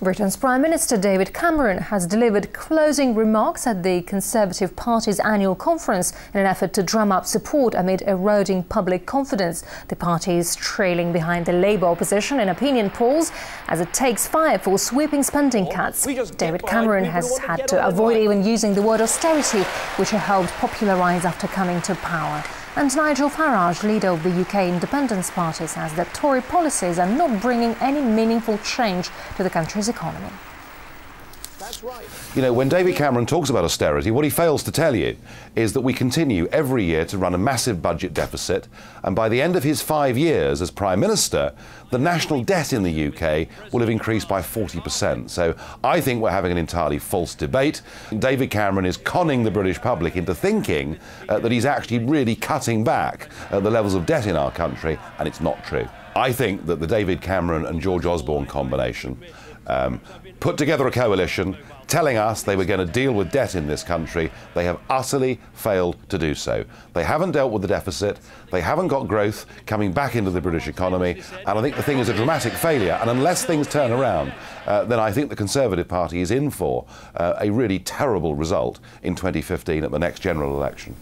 Britain's Prime Minister David Cameron has delivered closing remarks at the Conservative Party's annual conference in an effort to drum up support amid eroding public confidence. The party is trailing behind the Labour opposition in opinion polls as it takes fire for sweeping spending cuts. David Cameron has had to avoid even using the word austerity, which he helped popularise after coming to power. And Nigel Farage, leader of the UK Independence Party, says that Tory policies are not bringing any meaningful change to the country's economy. That's right. You know, when David Cameron talks about austerity, what he fails to tell you is that we continue every year to run a massive budget deficit, and by the end of his 5 years as Prime Minister, the national debt in the UK will have increased by 40%. So I think we're having an entirely false debate. David Cameron is conning the British public into thinking that he's actually really cutting back the levels of debt in our country, and it's not true. I think that the David Cameron and George Osborne combination put together a coalition telling us they were going to deal with debt in this country. They have utterly failed to do so. They haven't dealt with the deficit, they haven't got growth coming back into the British economy, and I think the thing is a dramatic failure, and unless things turn around, then I think the Conservative Party is in for a really terrible result in 2015 at the next general election.